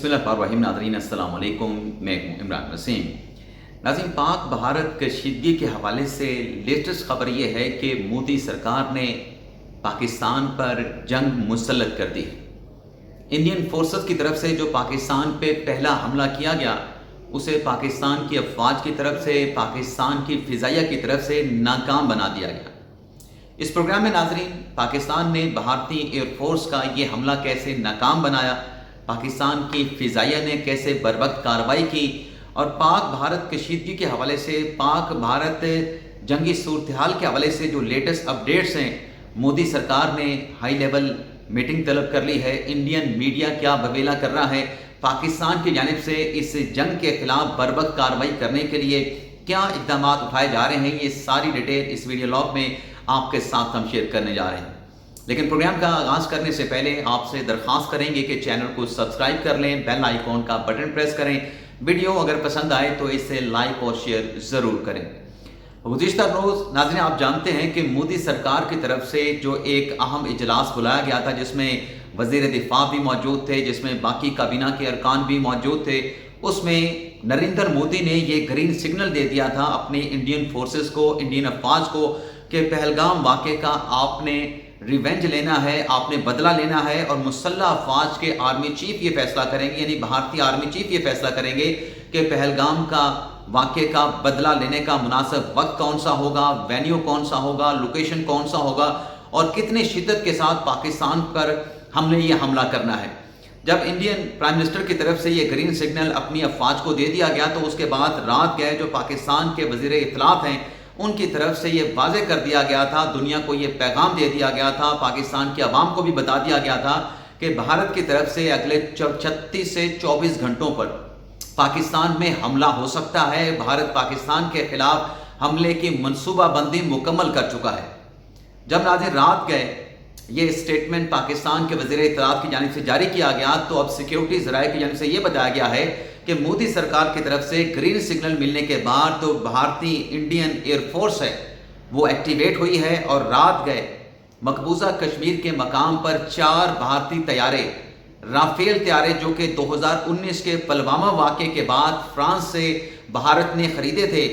बिस्मिल्लाहिर्रहमानिर्रहीम। नाज़रीन अस्सलाम वालेकुम, मैं हूँ इमरान वसीम। नाज़रीन, पाक भारत कशीदगी के हवाले से लेटेस्ट खबर ये है कि मोदी सरकार ने पाकिस्तान पर जंग मुसल्लत कर दी है। इंडियन फोर्सेस की तरफ से जो पाकिस्तान पे पहला हमला किया गया उसे पाकिस्तान की अफवाज की तरफ से, पाकिस्तान की फ़िज़ाइया की तरफ से नाकाम बना दिया गया। इस प्रोग्राम में नाज़रीन, पाकिस्तान ने भारतीय एयरफोर्स का ये हमला कैसे नाकाम बनाया, पाकिस्तान की फ़िज़ाइया ने कैसे बर्वक्त कार्रवाई की और पाक भारत कशीदगी के हवाले से, पाक भारत जंगी सूरत हाल के हवाले से जो लेटेस्ट अपडेट्स हैं, मोदी सरकार ने हाई लेवल मीटिंग तलब कर ली है। इंडियन मीडिया क्या बवेला कर रहा है, पाकिस्तान की जानिब से इस जंग के खिलाफ बर्वक्त कार्रवाई करने के लिए क्या इक़दाम उठाए जा रहे हैं, ये सारी डिटेल इस वीडियो लॉग में आपके साथ हम शेयर करने जा रहे हैं। लेकिन प्रोग्राम का आगाज़ करने से पहले आपसे दरख्वास्त करेंगे कि चैनल को सब्सक्राइब कर लें, बेल आइकॉन का बटन प्रेस करें, वीडियो अगर पसंद आए तो इसे लाइक और शेयर ज़रूर करें। गुज़िश्ता रोज़ नाज़रीन, आप जानते हैं कि मोदी सरकार की तरफ से जो एक अहम इजलास बुलाया गया था जिसमें वज़ीर दिफा भी मौजूद थे, जिसमें बाकी काबीना के अरकान भी मौजूद थे, उसमें नरेंद्र मोदी ने ये ग्रीन सिग्नल दे दिया था अपने इंडियन फोर्सेस को, इंडियन अफवाज को, कि पहलगाम वाक़े का आपने रिवेंज लेना है, आपने बदला लेना है और मुसल्लह अफवाज के आर्मी चीफ ये फैसला करेंगे, यानी भारतीय आर्मी चीफ ये फैसला करेंगे कि पहलगाम का वाक़े का बदला लेने का मुनासिब वक्त कौन सा होगा, वेन्यू कौन सा होगा, लोकेशन कौन सा होगा और कितने शिद्दत के साथ पाकिस्तान पर हमने ये हमला करना है। जब इंडियन प्राइम मिनिस्टर की तरफ से ये ग्रीन सिग्नल अपनी अफवाज को दे दिया गया तो उसके बाद रात गए जो पाकिस्तान के वज़ीर इत्तलात हैं उनकी तरफ से ये वाज़े कर दिया गया था, दुनिया को ये पैगाम दे दिया गया था, पाकिस्तान की आवाम को भी बता दिया गया था कि भारत की तरफ से अगले 36 से 24 घंटों पर पाकिस्तान में हमला हो सकता है। भारत पाकिस्तान के खिलाफ हमले की मनसूबाबंदी मुकम्मल कर चुका है। जब नाज़रीन रात गए ये स्टेटमेंट पाकिस्तान के वज़ीर इत्तलात की जानिब से जारी किया गया तो अब सिक्योरिटी ज़राए की जानिब से ये बताया गया है कि मोदी सरकार की तरफ से ग्रीन सिग्नल मिलने के बाद तो भारतीय इंडियन एयरफोर्स है वो एक्टिवेट हुई है और रात गए मकबूजा कश्मीर के मकाम पर 4 भारतीय तैयारे, राफेल तैयारे जो कि 2019 के पुलवामा वाक़े के बाद फ्रांस से भारत ने ख़रीदे थे,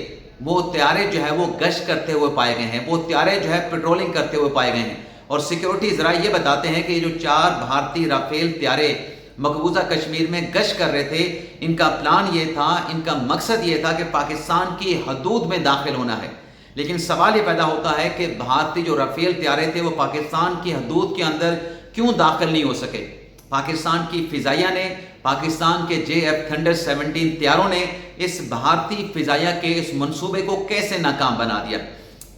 वो तैयारे जो है वो गश्त करते हुए पाए गए हैं, वो तैयारे जो है पेट्रोलिंग करते हुए पाए गए हैं। और सिक्योरिटी ज़राए ये बताते हैं कि ये जो 4 भारतीय राफेल तैयारे मकबूजा कश्मीर में गश्त कर रहे थे, इनका प्लान ये था, इनका मकसद ये था कि पाकिस्तान की हदूद में दाखिल होना है। लेकिन सवाल ये पैदा होता है कि भारतीय जो राफेल तैयारे थे वो पाकिस्तान की हदूद के अंदर क्यों दाखिल नहीं हो सके। पाकिस्तान की फ़िज़ाइया ने, पाकिस्तान के JF थंडर 17 तैयारों ने इस भारतीय फ़िज़ाइया के इस मंसूबे को कैसे नाकाम बना दिया।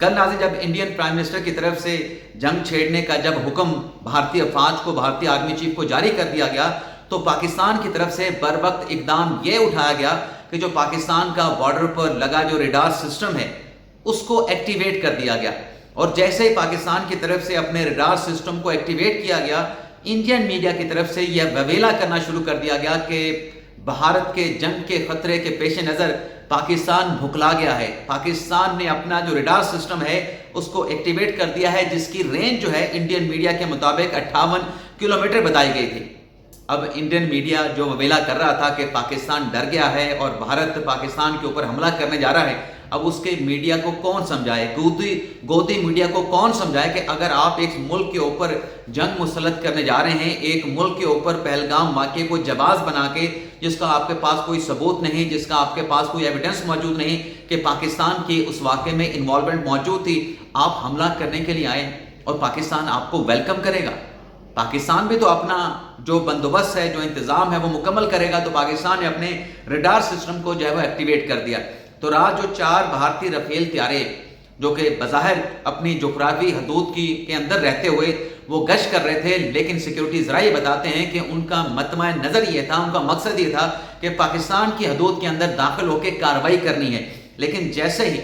कल नाज़रीन, जब इंडियन प्राइम मिनिस्टर की तरफ से जंग छेड़ने का जब हुक्म भारतीय अफवाज को, भारतीय आर्मी चीफ को जारी कर दिया गया तो पाकिस्तान की तरफ से बर वक्त इकदाम ये उठाया गया कि जो पाकिस्तान का बॉर्डर पर लगा जो रेडार सिस्टम है उसको एक्टिवेट कर दिया गया। और जैसे ही पाकिस्तान की तरफ से अपने रेडार सिस्टम को एक्टिवेट किया गया, इंडियन मीडिया की तरफ से यह बवेला करना शुरू कर दिया गया कि भारत के जंग के खतरे के पेश नज़र पाकिस्तान भुखला गया है। पाकिस्तान ने अपना जो रेडार सिस्टम है उसको एक्टिवेट कर दिया है जिसकी रेंज जो है इंडियन मीडिया के मुताबिक 58 किलोमीटर बताई गई थी। अब इंडियन मीडिया जो बवेला कर रहा था कि पाकिस्तान डर गया है और भारत पाकिस्तान के ऊपर हमला करने जा रहा है, अब उसके मीडिया को कौन समझाए, गोदी मीडिया को कौन समझाए कि अगर आप एक मुल्क के ऊपर जंग मुसल्लत करने जा रहे हैं, एक मुल्क के ऊपर पहलगाम वाक़े को जवाज़ बना के, जिसका आपके पास कोई सबूत नहीं, जिसका आपके पास कोई एविडेंस मौजूद नहीं कि पाकिस्तान की उस वाक़े में इन्वॉल्वमेंट मौजूद थी, आप हमला करने के लिए आए और पाकिस्तान आपको वेलकम करेगा। पाकिस्तान भी तो अपना जो बंदोबस्त है, जो इंतज़ाम है वो मुकम्मल करेगा। तो पाकिस्तान ने अपने रेडार सिस्टम को जो है वो एक्टिवेट कर दिया। तो रात जो 4 भारतीय राफेल तैयारे जो कि बज़ाहिर अपनी जोग्राफी हदूद के अंदर रहते हुए वो गश्त कर रहे थे, लेकिन सिक्योरिटी ज़राए बताते हैं कि उनका मतमा नज़र ये था, उनका मकसद ये था कि पाकिस्तान की हदूद के अंदर दाखिल होकर कार्रवाई करनी है। लेकिन जैसे ही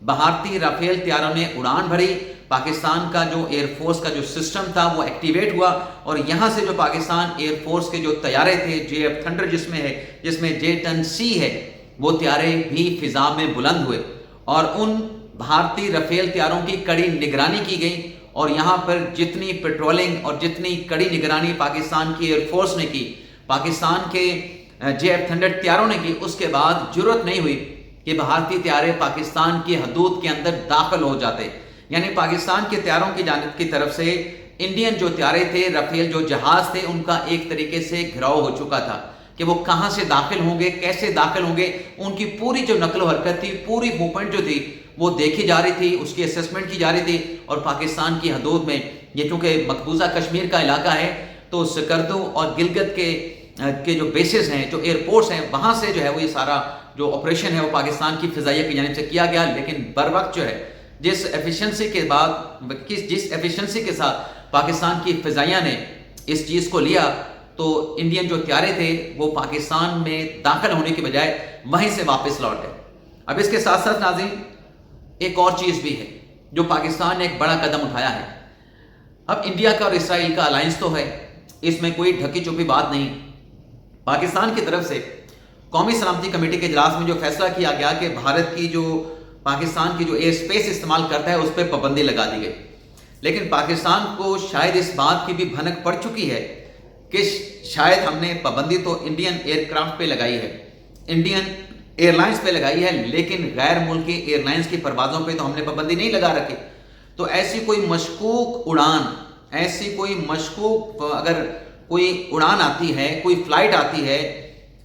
भारतीय राफेल तैयारों ने उड़ान भरी, पाकिस्तान का जो एयरफोर्स का जो सिस्टम था वो एक्टिवेट हुआ और यहाँ से जो पाकिस्तान एयरफोर्स के जो तैयारे थे JF थंडर जिसमें J-10C है, वो तैयारे भी फिजा में बुलंद हुए और उन भारतीय राफेल तैयारों की कड़ी निगरानी की गई। और यहाँ पर जितनी पेट्रोलिंग और जितनी कड़ी निगरानी पाकिस्तान की एयरफोर्स ने की, پاکستان کے JF-100 طیاروں نے کی، اس کے بعد ضرورت نہیں ہوئی کہ بھارتی طیارے پاکستان کی حدود کے اندر داخل ہو جاتے. یعنی پاکستان کے طیاروں کی جانب کی طرف سے انڈین جو طیارے تھے، رافیل جو جہاز تھے، ان کا ایک طریقے سے گھراؤ ہو چکا تھا کہ وہ کہاں سے داخل ہوں گے، کیسے داخل ہوں گے. ان کی پوری جو نقل و حرکت تھی، پوری موومنٹ جو تھی وہ دیکھی جا رہی تھی، اس کی اسیسمنٹ کی جا رہی تھی. اور پاکستان کی حدود میں یہ چونکہ مقبوضہ کشمیر کا علاقہ ہے، تو سکردو اور گلگت کے جو بیسز ہیں، جو ایئرپورٹس ہیں، وہاں سے جو ہے وہ یہ سارا جو آپریشن ہے وہ پاکستان کی فضائیہ کی جانب سے کیا گیا. لیکن بر وقت جو ہے جس ایفیشنسی کے ساتھ پاکستان کی فضائیہ نے اس چیز کو لیا، تو انڈین جو طیارے تھے وہ پاکستان میں داخل ہونے کی بجائے وہیں سے واپس لوٹ گئے. اب اس کے ساتھ ساتھ ناظرین ایک اور چیز بھی ہے جو پاکستان نے ایک بڑا قدم اٹھایا ہے. اب انڈیا کا اور اسرائیل کا الائنس تو ہے، اس میں کوئی ڈھکی چھپی بات نہیں. پاکستان کی طرف سے قومی سلامتی کمیٹی کے اجلاس میں جو فیصلہ کیا گیا کہ بھارت کی جو پاکستان کی جو ایئر سپیس استعمال کرتا ہے اس پہ پابندی لگا دی گئی. لیکن پاکستان کو شاید اس بات کی بھی بھنک پڑ چکی ہے کہ شاید ہم نے پابندی تو انڈین ایئر کرافٹ پہ لگائی ہے، انڈین ایئر لائنز پہ لگائی ہے، لیکن غیر ملکی ایئر لائنز کی پروازوں پہ تو ہم نے پابندی نہیں لگا رکھی. تو ایسی کوئی مشکوک اڑان، اگر کوئی اڑان آتی ہے، کوئی فلائٹ آتی ہے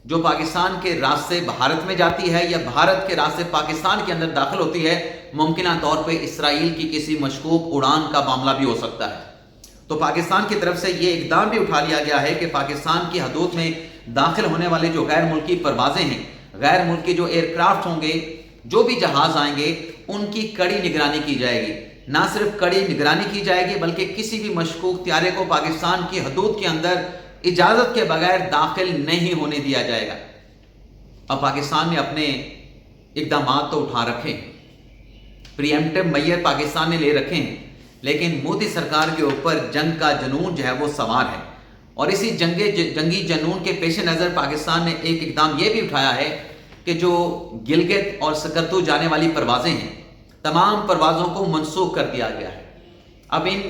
جو پاکستان کے راستے بھارت میں جاتی ہے یا بھارت کے راستے پاکستان کے اندر داخل ہوتی ہے، ممکنہ طور پہ اسرائیل کی کسی مشکوک اڑان کا معاملہ بھی ہو سکتا ہے. تو پاکستان کی طرف سے یہ اقدام بھی اٹھا لیا گیا ہے کہ پاکستان کی حدود میں داخل ہونے والے جو غیر ملکی پروازیں ہیں، غیر ملکی جو ایئر کرافٹ ہوں گے، جو بھی جہاز آئیں گے، ان کی کڑی نگرانی کی جائے گی. نہ صرف کڑی نگرانی کی جائے گی بلکہ کسی بھی مشکوک طیارے کو پاکستان کی حدود کے اندر اجازت کے بغیر داخل نہیں ہونے دیا جائے گا. اب پاکستان نے اپنے اقدامات تو اٹھا رکھے ہیں، پری ایمپٹیو میئر پاکستان نے لے رکھے ہیں، لیکن مودی سرکار کے اوپر جنگ کا جنون جو ہے وہ سوار ہے. اور اسی جنگی جنون کے پیش نظر پاکستان نے ایک اقدام یہ بھی اٹھایا ہے کہ جو گلگت اور سکردو جانے والی پروازیں ہیں، تمام پروازوں کو منسوخ کر دیا گیا ہے. اب ان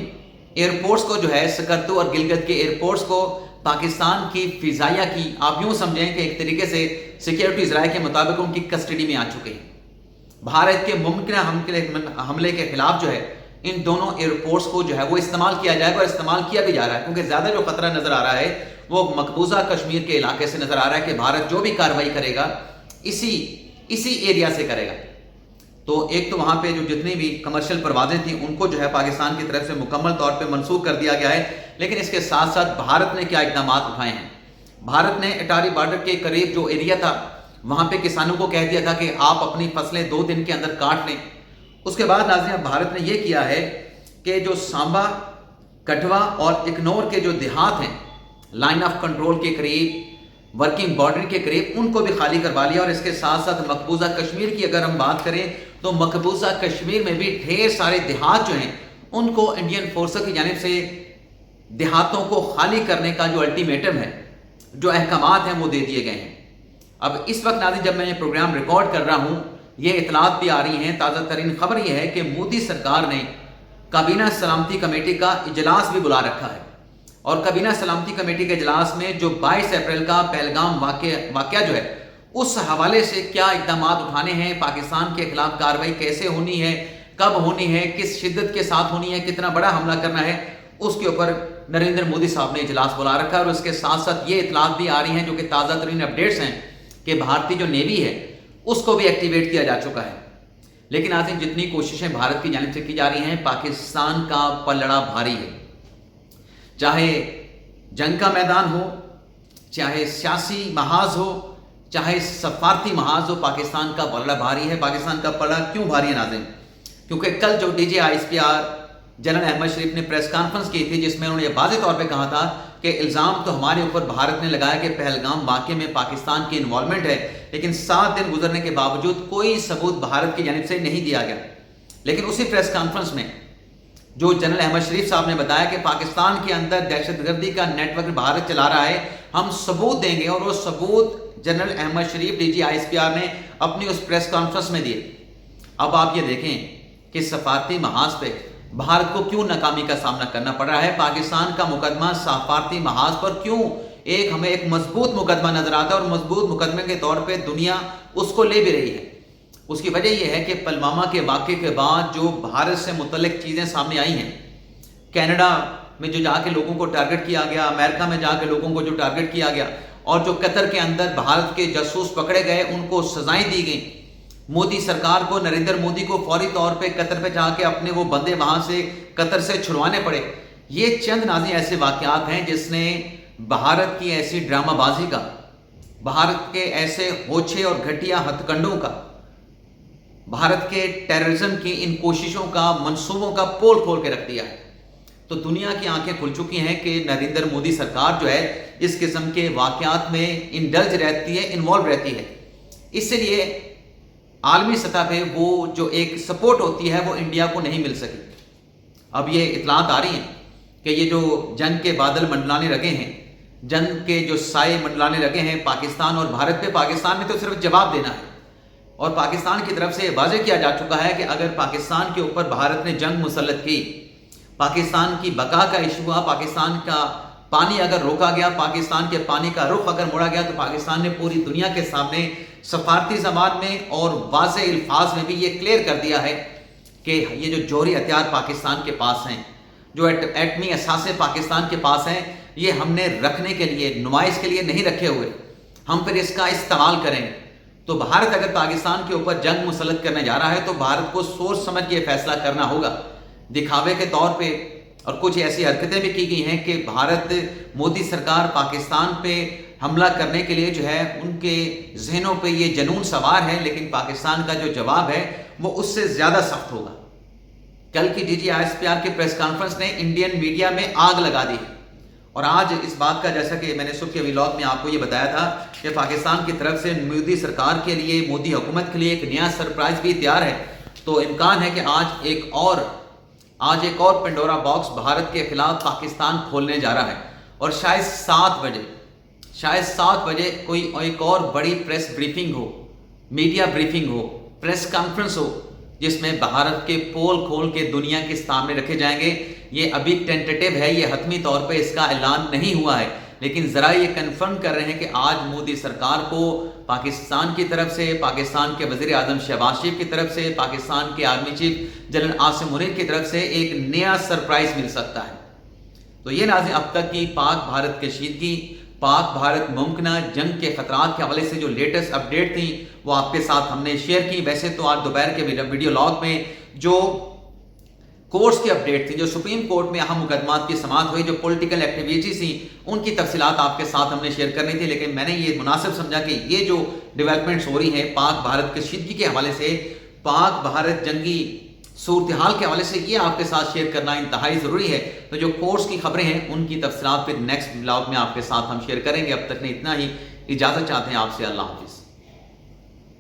ایئرپورٹس کو جو ہے سکردو اور گلگت کے ایئرپورٹس کو پاکستان کی فضائیہ کی، آپ یوں سمجھیں کہ ایک طریقے سے سیکیورٹی ذرائع کے مطابق ان کی کسٹڈی میں آ چکے ہیں. بھارت کے ممکنہ حملے کے خلاف جو ہے ان دونوں ایئرپورٹس کو جو ہے وہ استعمال کیا جائے گا، اور استعمال کیا بھی جا رہا ہے، کیونکہ زیادہ جو خطرہ نظر آ رہا ہے وہ مقبوضہ کشمیر کے علاقے سے نظر آ رہا ہے کہ بھارت جو بھی کارروائی کرے گا اسی ایریا سے کرے گا. تو ایک تو وہاں پہ جو جتنی بھی کمرشل پروازیں تھیں ان کو جو ہے پاکستان کی طرف سے مکمل طور پہ منسوخ کر دیا گیا ہے. لیکن اس کے ساتھ ساتھ بھارت نے کیا اقدامات اٹھائے ہیں؟ بھارت نے اٹاری بارڈر کے قریب جو ایریا تھا وہاں پہ کسانوں کو کہہ دیا تھا کہ آپ اپنی فصلیں 2 دن کے اندر کاٹ لیں. اس کے بعد ناظرین بھارت نے یہ کیا ہے کہ جو سامبا، کٹھوا اور اکنور کے جو دیہات ہیں لائن آف کنٹرول کے قریب، ورکنگ بارڈر کے قریب، ان کو بھی خالی کروا لیا. اور اس کے ساتھ ساتھ مقبوضہ کشمیر کی اگر ہم بات کریں تو مقبوضہ کشمیر میں بھی ڈھیر سارے دیہات جو ہیں ان کو انڈین فورسز کی جانب سے دیہاتوں کو خالی کرنے کا جو الٹیمیٹم ہے، جو احکامات ہیں وہ دے دیے گئے ہیں. اب اس وقت ناظرین جب میں یہ پروگرام ریکارڈ کر رہا ہوں، یہ اطلاعات بھی آ رہی ہیں، تازہ ترین خبر یہ ہے کہ مودی سرکار نے کابینہ سلامتی کمیٹی کا اجلاس بھی بلا رکھا ہے. اور کابینہ سلامتی کمیٹی کے اجلاس میں جو 22 اپریل کا پہلگام واقعہ جو ہے اس حوالے سے کیا اقدامات اٹھانے ہیں، پاکستان کے خلاف کارروائی کیسے ہونی ہے، کب ہونی ہے، کس شدت کے ساتھ ہونی ہے، کتنا بڑا حملہ کرنا ہے، اس کے اوپر نریندر مودی صاحب نے اجلاس بلا رکھا ہے. اور اس کے ساتھ ساتھ یہ اطلاعات بھی آ رہی ہیں جو کہ تازہ ترین اپڈیٹس ہیں کہ بھارتی جو نیوی ہے اس کو بھی ایکٹیویٹ کیا جا چکا ہے. لیکن آج جتنی کوششیں بھارت کی جانب سے کی جا رہی ہیں، پاکستان کا پلڑا بھاری ہے. چاہے جنگ کا میدان ہو، چاہے سیاسی محاذ ہو، چاہے سفارتی محاذ ہو، پاکستان کا پلڑا بھاری ہے. پاکستان کا پلڑا کیوں بھاری ہے ناظرین؟ کیونکہ کل جو DGISPR جنرل احمد شریف نے پریس کانفرنس کی تھی جس میں انہوں نے یہ واضح طور پہ کہا تھا کہ الزام تو ہمارے اوپر بھارت نے لگایا کہ پہلگام واقعے میں پاکستان کی انوالومنٹ ہے، لیکن 7 دن گزرنے کے باوجود کوئی ثبوت بھارت کی جانب سے نہیں دیا گیا. لیکن اسی پریس کانفرنس میں جو جنرل احمد شریف صاحب نے بتایا کہ پاکستان کے اندر دہشت گردی کا نیٹ ورک بھارت چلا رہا ہے، ہم ثبوت دیں گے. اور وہ ثبوت جنرل احمد شریف DGISPR نے اپنی اس پریس کانفرنس میں دیے. اب آپ یہ دیکھیں کہ سفارتی محاذ پہ بھارت کو کیوں ناکامی کا سامنا کرنا پڑ رہا ہے. پاکستان کا مقدمہ سفارتی محاذ پر کیوں एक हमें एक मजबूत मुकदमा नजर आता है और मजबूत मुकदमे के तौर पे दुनिया उसको ले भी रही है। उसकी वजह यह है कि पुलवामा के वाक़े के बाद जो भारत से मुतल्लिक चीज़ें सामने आई हैं, कनाडा में जो जाके लोगों को टारगेट किया गया, अमेरिका में जाके लोगों को जो टारगेट किया गया, और जो कतर के अंदर भारत के जासूस पकड़े गए उनको सजाएं दी गई, मोदी सरकार को, नरेंद्र मोदी को फौरी तौर पे कतर पे जाके अपने वो बंदे वहां से कतर से छुड़वाने पड़े। ये चंद नाज़रीन ऐसे वाक़यात हैं जिसने भारत की ऐसी ड्रामाबाजी का, भारत के ऐसे होछे और घटिया हथकंडों का, भारत के टेररिज्म की इन कोशिशों का, मंसूबों का पोल खोल के रख दिया है। तो दुनिया की आंखें खुल चुकी हैं कि नरेंद्र मोदी सरकार जो है इस किस्म के वाक़यात में इंडल्ज रहती है, इन्वॉल्व रहती है। इसलिए आलमी सतह पे वो जो एक सपोर्ट होती है वो इंडिया को नहीं मिल सकी। अब ये इतलात आ रही हैं कि ये जो जंग के बादल मंडलाने लगे हैं, जंग के जो साए मंडलाने लगे हैं पाकिस्तान और भारत पे, पाकिस्तान ने तो सिर्फ जवाब देना है और पाकिस्तान की तरफ से वाज़ेह किया जा चुका है कि अगर पाकिस्तान के ऊपर भारत ने जंग मुसल्लत की, पाकिस्तान की बका का इशू हुआ, पाकिस्तान का पानी अगर रोका गया, पाकिस्तान के पानी का रुख अगर मोड़ा गया, तो पाकिस्तान ने पूरी दुनिया के सामने सफारती ज़बान में और वाज़ेह अल्फाज में भी ये क्लियर कर दिया है कि ये जो जौहरी हथियार पाकिस्तान के पास हैं, जो एटमी असासे पाकिस्तान के पास हैं, ये हमने रखने के लिए, नुमाइश के लिए नहीं रखे हुए, हम फिर इसका इस्तेमाल करेंगे। तो भारत अगर पाकिस्तान के ऊपर जंग मुसल्लत करने जा रहा है तो भारत को सोच समझ के फैसला करना होगा। दिखावे के तौर पे और कुछ ऐसी हरकतें भी की गई हैं कि भारत, मोदी सरकार पाकिस्तान पे हमला करने के लिए जो है उनके जहनों पे ये जनून सवार है, लेकिन पाकिस्तान का जो जवाब है वो उससे ज़्यादा सख्त होगा। कल की DGISPR की प्रेस कॉन्फ्रेंस ने इंडियन मीडिया में आग लगा दी और आज इस बात का, जैसा कि मैंने सुबह के व्लॉग में आपको ये बताया था कि पाकिस्तान की तरफ से मोदी सरकार के लिए, मोदी हुकूमत के लिए एक नया सरप्राइज भी तैयार है। तो इम्कान है कि आज एक और पेंडोरा बॉक्स भारत के खिलाफ पाकिस्तान खोलने जा रहा है और शायद 7 बजे कोई एक और बड़ी प्रेस ब्रीफिंग हो, मीडिया ब्रीफिंग हो, प्रेस कॉन्फ्रेंस हो, जिसमें भारत के पोल खोल के दुनिया के सामने रखे जाएंगे। ये अभी टेंटेटिव है, ये हतमी तौर पे इसका ऐलान नहीं हुआ है, लेकिन ज़रा ये कंफर्म कर रहे हैं कि आज मोदी सरकार को पाकिस्तान की तरफ से, पाकिस्तान के वज़ीर आज़म शहबाज शरीफ की तरफ से, पाकिस्तान के army chief general Asim Munir की तरफ से एक नया सरप्राइज मिल सकता है। तो ये नाज़रीन अब तक की पाक भारत कशीदगी, पाक भारत मुमकिना जंग के खतरात के हवाले से जो लेटेस्ट अपडेट थी वो आपके साथ हमने शेयर की। वैसे तो आज दोपहर के वीडियो लॉग में जो कोर्ट्स की अपडेट थी, जो सुप्रीम कोर्ट में अहम मुकदमात की समाअत हुई, जो पॉलिटिकल एक्टिविटीज थी, उनकी तफसीलात आपके साथ हमने शेयर करनी थी, लेकिन मैंने ये मुनासिब समझा कि ये जो डेवलपमेंट्स हो रही हैं पाक भारत कशीदगी के हवाले से, पाक भारत जंगी सूरत हाल के हवाले से, ये आपके साथ शेयर करना इंतहाई ज़रूरी है। तो जो कोर्स की खबरें हैं उनकी तफसीलात फिर नेक्स्ट व्लॉग में आपके साथ हम शेयर करेंगे। अब तक ने इतना ही, इजाज़त चाहते हैं आपसे। अल्लाह हाफिज़।